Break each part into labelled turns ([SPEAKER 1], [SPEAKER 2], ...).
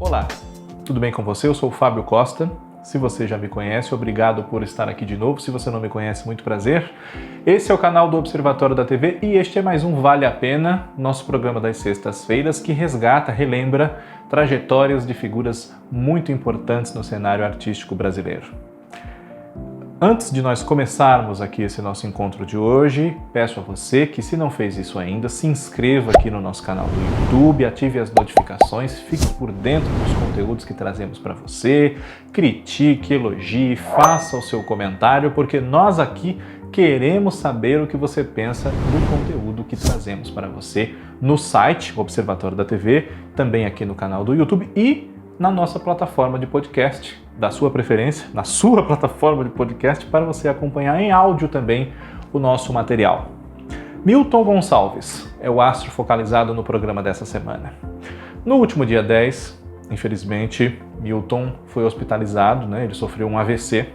[SPEAKER 1] Olá, tudo bem com você? Eu sou o Fábio Costa. Se você já me conhece, obrigado por estar aqui de novo. Se você não me conhece, muito prazer. Esse é o canal do Observatório da TV e este é mais um Vale a Pena, nosso programa das sextas-feiras que resgata, relembra trajetórias de figuras muito importantes no cenário artístico brasileiro. Antes de nós começarmos aqui esse nosso encontro de hoje, peço a você que, se não fez isso ainda, se inscreva aqui no nosso canal do YouTube, ative as notificações, fique por dentro dos conteúdos que trazemos para você, critique, elogie, faça o seu comentário, porque nós aqui queremos saber o que você pensa do conteúdo que trazemos para você no site Observatório da TV, também aqui no canal do YouTube e na nossa plataforma de podcast, da sua preferência, na sua plataforma de podcast, para você acompanhar em áudio também o nosso material. Milton Gonçalves é o astro focalizado no programa dessa semana. No último dia 10, infelizmente, Milton foi hospitalizado, ele sofreu um AVC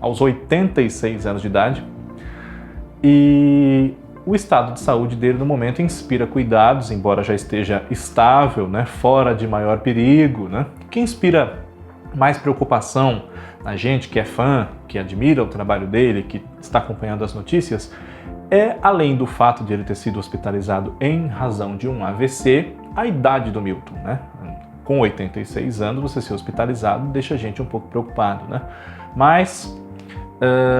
[SPEAKER 1] aos 86 anos de idade e o estado de saúde dele no momento inspira cuidados, embora já esteja estável, fora de maior perigo. O que inspira mais preocupação na gente que é fã, que admira o trabalho dele, que está acompanhando as notícias, é, além do fato de ele ter sido hospitalizado em razão de um AVC, a idade do Milton. Com 86 anos, você ser hospitalizado deixa a gente um pouco preocupado. Mas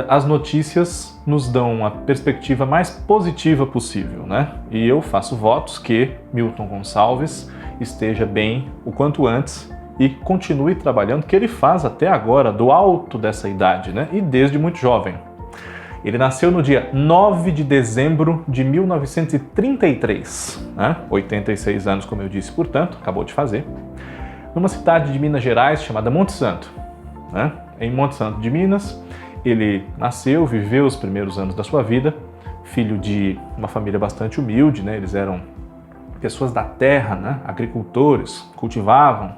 [SPEAKER 1] as notícias nos dão a perspectiva mais positiva possível, E eu faço votos que Milton Gonçalves esteja bem o quanto antes e continue trabalhando, que ele faz até agora, do alto dessa idade, E desde muito jovem. Ele nasceu no dia 9 de dezembro de 1933, 86 anos, como eu disse, portanto, acabou de fazer, numa cidade de Minas Gerais chamada Monte Santo. Em Monte Santo de Minas, ele nasceu, viveu os primeiros anos da sua vida, filho de uma família bastante humilde, Eles eram pessoas da terra, agricultores, cultivavam.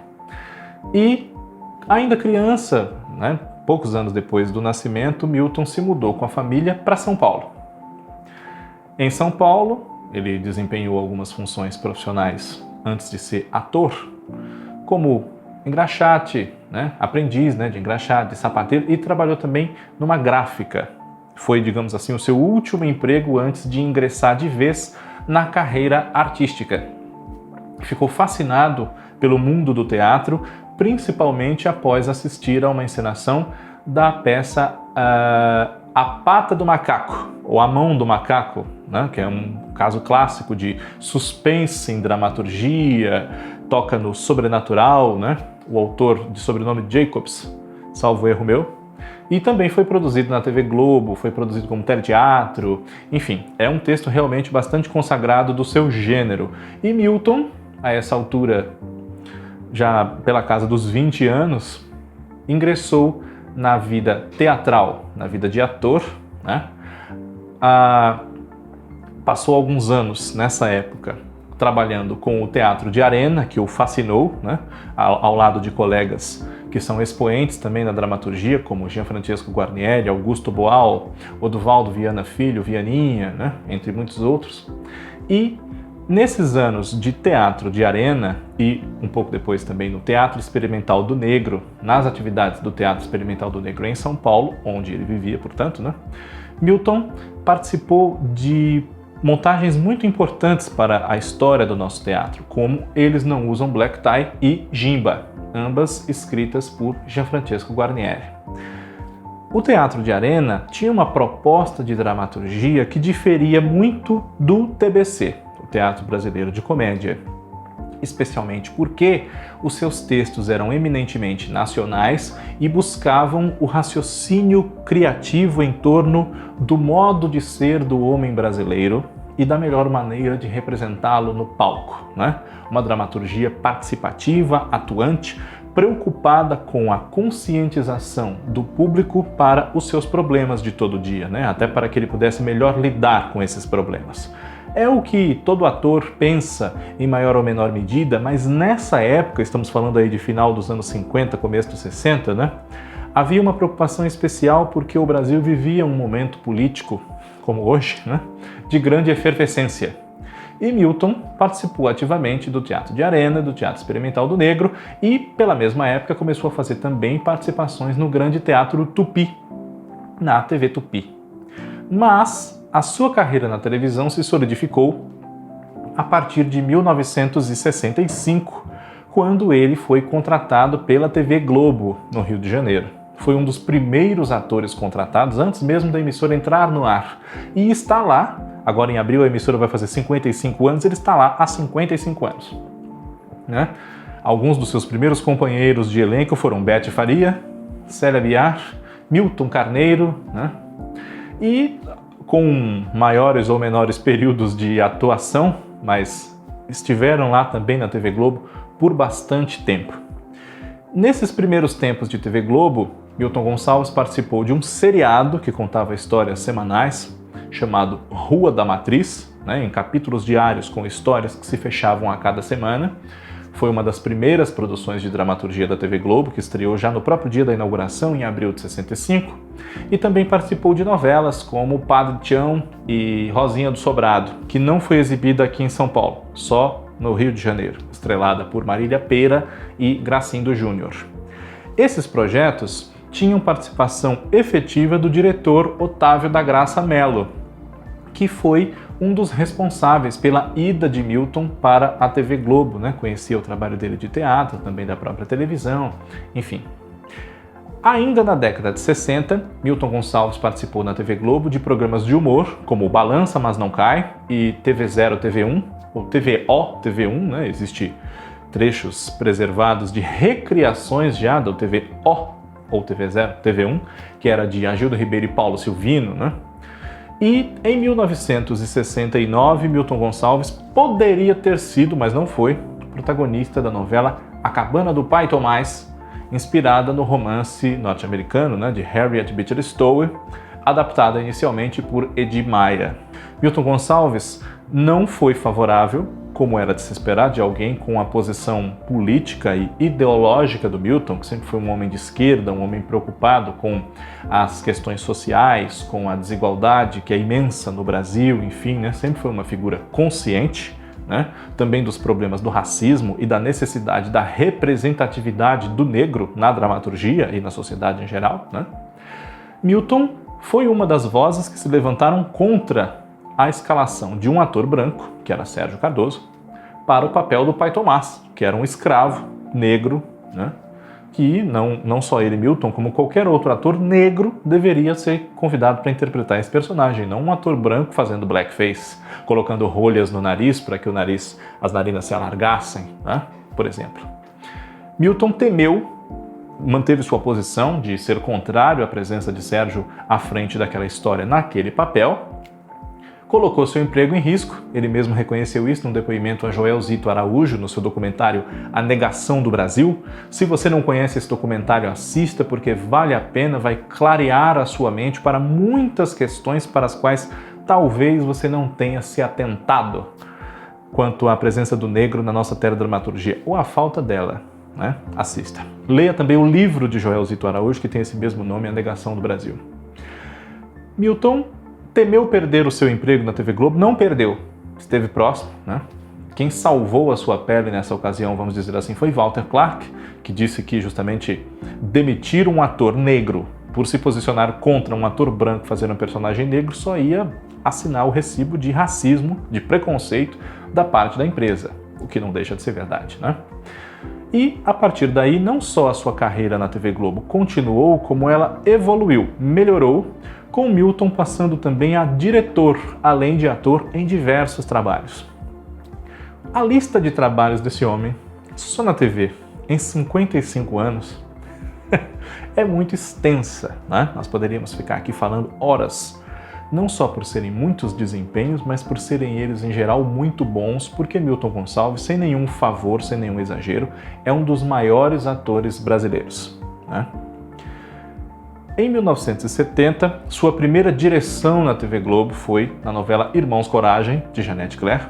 [SPEAKER 1] E ainda criança, poucos anos depois do nascimento, Milton se mudou com a família para São Paulo. Em São Paulo, ele desempenhou algumas funções profissionais antes de ser ator, como engraxate, aprendiz de engraxate, sapateiro, e trabalhou também numa gráfica. Foi, digamos assim, o seu último emprego antes de ingressar de vez na carreira artística. Ficou fascinado pelo mundo do teatro, principalmente após assistir a uma encenação da peça A Pata do Macaco, ou A Mão do Macaco, que é um caso clássico de suspense em dramaturgia, toca no sobrenatural, O autor de sobrenome Jacobs, salvo erro meu, e também foi produzido na TV Globo, foi produzido como teleteatro, enfim, é um texto realmente bastante consagrado do seu gênero. E Milton, a essa altura, já pela casa dos 20 anos, ingressou na vida teatral, na vida de ator, Passou alguns anos nessa época trabalhando com o teatro de arena, que o fascinou, ao lado de colegas que são expoentes também na dramaturgia, como Gianfrancesco Guarnieri, Augusto Boal, Oduvaldo Viana Filho, Vianinha, entre muitos outros. E nesses anos de teatro de arena e um pouco depois também no Teatro Experimental do Negro, nas atividades do Teatro Experimental do Negro em São Paulo, onde ele vivia, portanto, Milton participou de montagens muito importantes para a história do nosso teatro, como Eles Não Usam Black Tie e Jimba, ambas escritas por Gianfrancesco Guarnieri. O teatro de arena tinha uma proposta de dramaturgia que diferia muito do TBC, o Teatro Brasileiro de Comédia, especialmente porque os seus textos eram eminentemente nacionais e buscavam o raciocínio criativo em torno do modo de ser do homem brasileiro e da melhor maneira de representá-lo no palco. Uma dramaturgia participativa, atuante, preocupada com a conscientização do público para os seus problemas de todo dia, até para que ele pudesse melhor lidar com esses problemas. É o que todo ator pensa em maior ou menor medida, mas nessa época, estamos falando aí de final dos anos 50, começo dos 60, havia uma preocupação especial porque o Brasil vivia um momento político, como hoje, de grande efervescência. E Milton participou ativamente do Teatro de Arena, do Teatro Experimental do Negro e, pela mesma época, começou a fazer também participações no Grande Teatro Tupi, na TV Tupi. Mas a sua carreira na televisão se solidificou a partir de 1965, quando ele foi contratado pela TV Globo, no Rio de Janeiro. Foi um dos primeiros atores contratados, antes mesmo da emissora entrar no ar. E está lá, agora em abril a emissora vai fazer 55 anos, ele está lá há 55 anos. Né? Alguns dos seus primeiros companheiros de elenco foram Bete Faria, Célia Biar, Milton Carneiro, né? E com maiores ou menores períodos de atuação, mas estiveram lá também na TV Globo por bastante tempo. Nesses primeiros tempos de TV Globo, Milton Gonçalves participou de um seriado que contava histórias semanais, chamado Rua da Matriz, né, em capítulos diários com histórias que se fechavam a cada semana. Foi uma das primeiras produções de dramaturgia da TV Globo, que estreou já no próprio dia da inauguração, em abril de 65, e também participou de novelas como Padre Tião e Rosinha do Sobrado, que não foi exibida aqui em São Paulo, só no Rio de Janeiro, estrelada por Marília Pêra e Gracindo Júnior. Esses projetos tinham participação efetiva do diretor Otávio da Graça Mello, que foi um dos responsáveis pela ida de Milton para a TV Globo, né? Conhecia o trabalho dele de teatro, também da própria televisão, enfim. Ainda na década de 60, Milton Gonçalves participou na TV Globo de programas de humor, como Balança Mas Não Cai e TV0 TV1, ou TVO TV1, né? Existe trechos preservados de recriações já do TVO ou TV0 TV1, que era de Agildo Ribeiro e Paulo Silvino, né? E em 1969, Milton Gonçalves poderia ter sido, mas não foi, protagonista da novela A Cabana do Pai Tomás, inspirada no romance norte-americano, né, de Harriet Beecher Stowe, adaptada inicialmente por Edir Maia. Milton Gonçalves não foi favorável, como era de se esperar de alguém com a posição política e ideológica do Milton, que sempre foi um homem de esquerda, um homem preocupado com as questões sociais, com a desigualdade que é imensa no Brasil, enfim, né? Sempre foi uma figura consciente, né? Também dos problemas do racismo e da necessidade da representatividade do negro na dramaturgia e na sociedade em geral, né? Milton foi uma das vozes que se levantaram contra a escalação de um ator branco, que era Sérgio Cardoso, para o papel do Pai Tomás, que era um escravo negro, né? Que não só ele, Milton, como qualquer outro ator negro deveria ser convidado para interpretar esse personagem, não um ator branco fazendo blackface, colocando rolhas no nariz para que as narinas se alargassem, né? Por exemplo. Milton manteve sua posição de ser contrário à presença de Sérgio à frente daquela história naquele papel, colocou seu emprego em risco, ele mesmo reconheceu isso num depoimento a Joelzito Araújo, no seu documentário A Negação do Brasil. Se você não conhece esse documentário, assista, porque vale a pena, vai clarear a sua mente para muitas questões para as quais talvez você não tenha se atentado quanto à presença do negro na nossa teledramaturgia, ou a falta dela, né? Assista. Leia também o livro de Joelzito Araújo, que tem esse mesmo nome, A Negação do Brasil. Milton temeu perder o seu emprego na TV Globo, não perdeu, esteve próximo, né? Quem salvou a sua pele nessa ocasião, vamos dizer assim, foi Walter Clark, que disse que justamente demitir um ator negro por se posicionar contra um ator branco fazendo um personagem negro só ia assinar o recibo de racismo, de preconceito da parte da empresa, o que não deixa de ser verdade, né? E, a partir daí, não só a sua carreira na TV Globo continuou, como ela evoluiu, melhorou, com Milton passando também a diretor, além de ator, em diversos trabalhos. A lista de trabalhos desse homem, só na TV, em 55 anos, é muito extensa, né? Nós poderíamos ficar aqui falando horas, não só por serem muitos desempenhos, mas por serem eles, em geral, muito bons, porque Milton Gonçalves, sem nenhum favor, sem nenhum exagero, é um dos maiores atores brasileiros, né? Em 1970, sua primeira direção na TV Globo foi na novela Irmãos Coragem, de Janete Claire,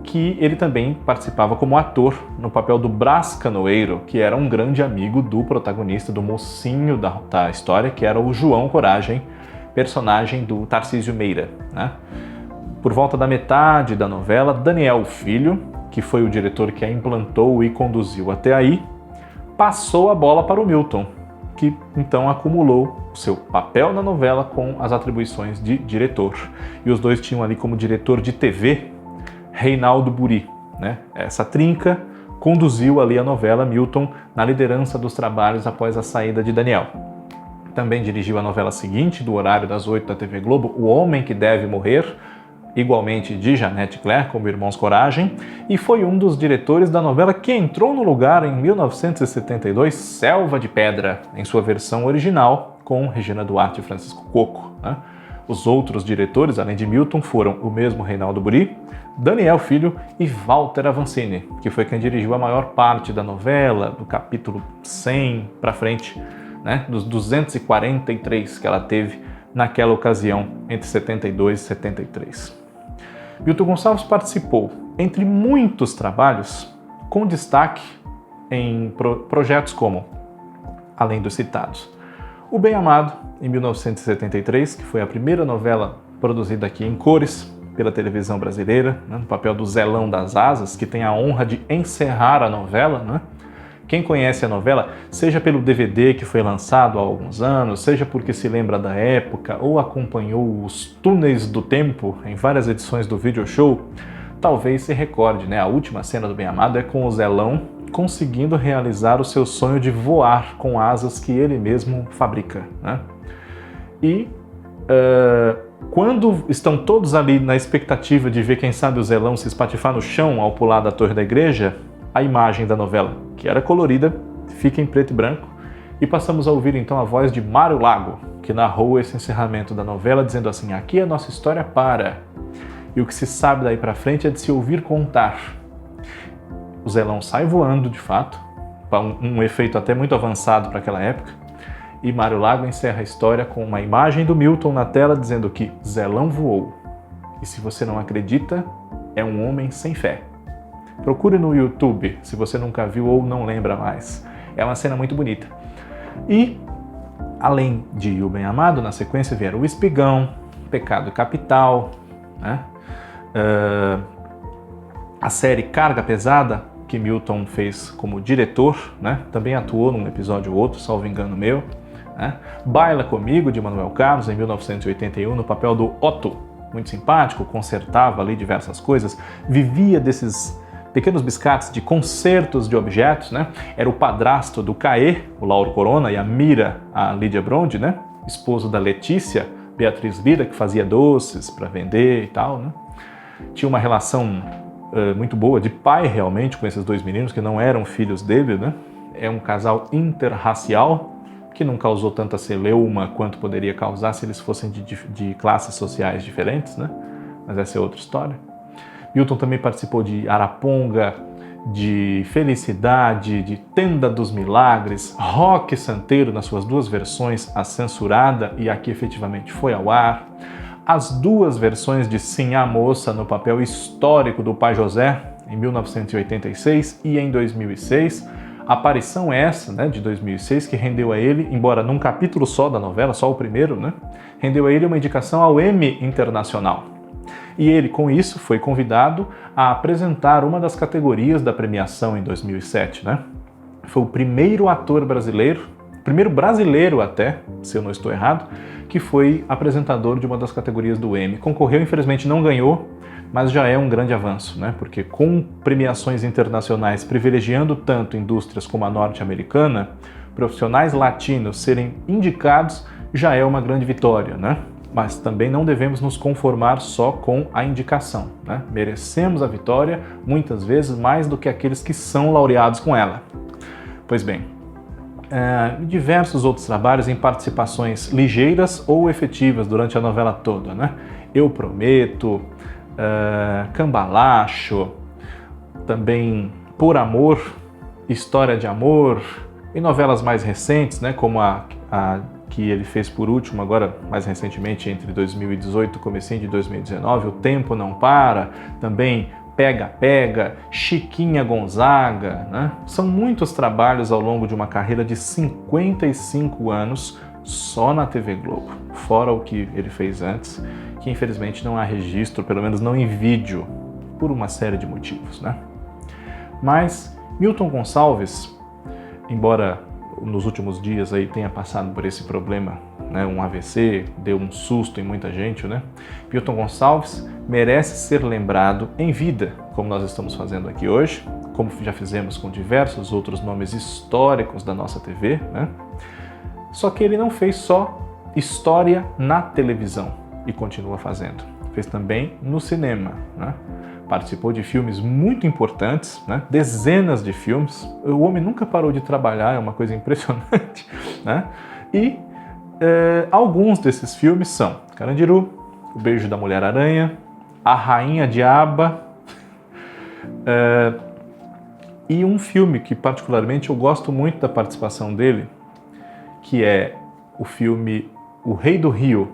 [SPEAKER 1] que ele também participava como ator no papel do Brás Canoeiro, que era um grande amigo do protagonista, do mocinho da história, que era o João Coragem, personagem do Tarcísio Meira, né? Por volta da metade da novela, Daniel Filho, que foi o diretor que a implantou e conduziu até aí, passou a bola para o Milton, que então acumulou seu papel na novela com as atribuições de diretor. E os dois tinham ali como diretor de TV Reinaldo Buri, né? Essa trinca conduziu ali a novela, Milton na liderança dos trabalhos após a saída de Daniel. Também dirigiu a novela seguinte, do horário das 8 da TV Globo, O Homem que Deve Morrer, igualmente de Janete Claire, como Irmãos Coragem, e foi um dos diretores da novela que entrou no lugar em 1972, Selva de Pedra, em sua versão original, com Regina Duarte e Francisco Coco, né? Os outros diretores, além de Milton, foram o mesmo Reinaldo Buri, Daniel Filho e Walter Avancini, que foi quem dirigiu a maior parte da novela, do capítulo 100 para frente, né? Dos 243 que ela teve naquela ocasião, entre 72 e 73. Milton Gonçalves participou, entre muitos trabalhos, com destaque em projetos como, além dos citados, O Bem Amado, em 1973, que foi a primeira novela produzida aqui em cores pela televisão brasileira, né, no papel do Zelão das Asas, que tem a honra de encerrar a novela, né? Quem conhece a novela, seja pelo DVD que foi lançado há alguns anos, seja porque se lembra da época ou acompanhou os túneis do tempo em várias edições do Video Show, talvez se recorde, né? A última cena do Bem Amado é com o Zelão conseguindo realizar o seu sonho de voar com asas que ele mesmo fabrica, né? E quando estão todos ali na expectativa de ver, quem sabe, o Zelão se espatifar no chão ao pular da torre da igreja, a imagem da novela, que era colorida, fica em preto e branco, e passamos a ouvir então a voz de Mário Lago, que narrou esse encerramento da novela, dizendo assim: aqui a nossa história para, e o que se sabe daí para frente é de se ouvir contar. O Zelão sai voando, de fato, um efeito até muito avançado para aquela época, e Mário Lago encerra a história com uma imagem do Milton na tela dizendo que Zelão voou, e se você não acredita, é um homem sem fé. Procure no YouTube, se você nunca viu ou não lembra mais. É uma cena muito bonita. E, além de O Bem Amado, na sequência vieram O Espigão, Pecado Capital, né? A série Carga Pesada, que Milton fez como diretor, né? Também atuou num episódio ou outro, salvo engano meu, né? Baila Comigo, de Manuel Carlos, em 1981, no papel do Otto, muito simpático, consertava ali diversas coisas, vivia desses pequenos biscates de concertos de objetos, né? Era o padrasto do Caê, o Lauro Corona, e a Mira, a Lídia Brondi, né? Esposo da Letícia, Beatriz Lira, que fazia doces para vender e tal, né? Tinha uma relação muito boa de pai realmente com esses dois meninos que não eram filhos dele, né? É um casal interracial que não causou tanta celeuma quanto poderia causar se eles fossem de classes sociais diferentes, né? Mas essa é outra história. Milton também participou de Araponga, de Felicidade, de Tenda dos Milagres, Roque Santeiro nas suas duas versões, a censurada e a que efetivamente foi ao ar, as duas versões de Sim a Moça no papel histórico do Pai José, em 1986 e em 2006, aparição essa, né, de 2006, que rendeu a ele, embora num capítulo só da novela, só o primeiro, né, rendeu a ele uma indicação ao Emmy Internacional. E ele, com isso, foi convidado a apresentar uma das categorias da premiação em 2007, né? Foi o primeiro ator brasileiro, primeiro brasileiro até, se eu não estou errado, que foi apresentador de uma das categorias do Emmy. Concorreu, infelizmente não ganhou, mas já é um grande avanço, né? Porque com premiações internacionais privilegiando tanto indústrias como a norte-americana, profissionais latinos serem indicados já é uma grande vitória, né? Mas também não devemos nos conformar só com a indicação, né? Merecemos a vitória, muitas vezes, mais do que aqueles que são laureados com ela. Pois bem, diversos outros trabalhos em participações ligeiras ou efetivas durante a novela toda, né? Eu Prometo, Cambalacho, também Por Amor, História de Amor, e novelas mais recentes, né? Como a que ele fez por último, agora mais recentemente, entre 2018 e comecinho de 2019, O Tempo Não Para, também Pega Pega, Chiquinha Gonzaga, né? São muitos trabalhos ao longo de uma carreira de 55 anos só na TV Globo, fora o que ele fez antes, que infelizmente não há registro, pelo menos não em vídeo, por uma série de motivos, né? Mas Milton Gonçalves, embora nos últimos dias aí tenha passado por esse problema, né, um AVC, deu um susto em muita gente, né? Milton Gonçalves merece ser lembrado em vida, como nós estamos fazendo aqui hoje, como já fizemos com diversos outros nomes históricos da nossa TV, né? Só que ele não fez só história na televisão e continua fazendo. Fez também no cinema, né? Participou de filmes muito importantes, né? Dezenas de filmes. O homem nunca parou de trabalhar, é uma coisa impressionante, né? E alguns desses filmes são Carandiru, O Beijo da Mulher-Aranha, A Rainha Diaba, e um filme que particularmente eu gosto muito da participação dele, que é o filme O Rei do Rio,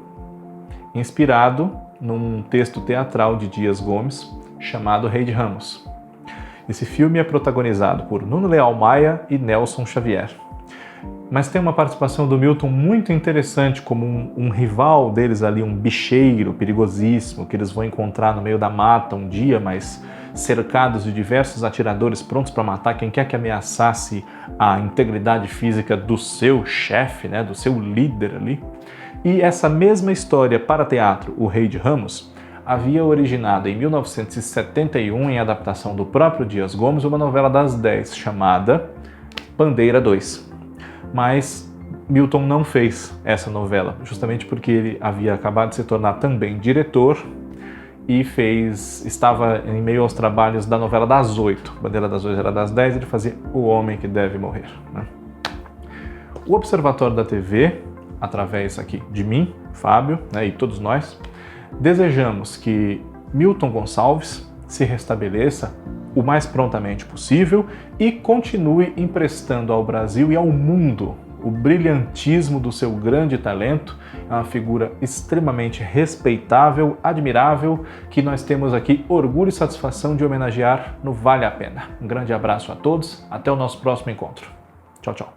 [SPEAKER 1] inspirado num texto teatral de Dias Gomes, chamado Rei de Ramos. Esse filme é protagonizado por Nuno Leal Maia e Nelson Xavier. Mas tem uma participação do Milton muito interessante, como um rival deles ali, um bicheiro perigosíssimo, que eles vão encontrar no meio da mata um dia, mas cercados de diversos atiradores prontos para matar quem quer que ameaçasse a integridade física do seu chefe, né, do seu líder ali. E essa mesma história para teatro, O Rei de Ramos, havia originado em 1971, em adaptação do próprio Dias Gomes, uma novela das 10 chamada Bandeira 2. Mas Milton não fez essa novela, justamente porque ele havia acabado de se tornar também diretor e estava em meio aos trabalhos da novela das 8. Bandeira das 8 era das 10, ele fazia O Homem que Deve Morrer, né? O Observatório da TV, através aqui de mim, Fábio, né, e todos nós, desejamos que Milton Gonçalves se restabeleça o mais prontamente possível e continue emprestando ao Brasil e ao mundo o brilhantismo do seu grande talento. É uma figura extremamente respeitável, admirável, que nós temos aqui orgulho e satisfação de homenagear no Vale a Pena. Um grande abraço a todos, até o nosso próximo encontro. Tchau, tchau.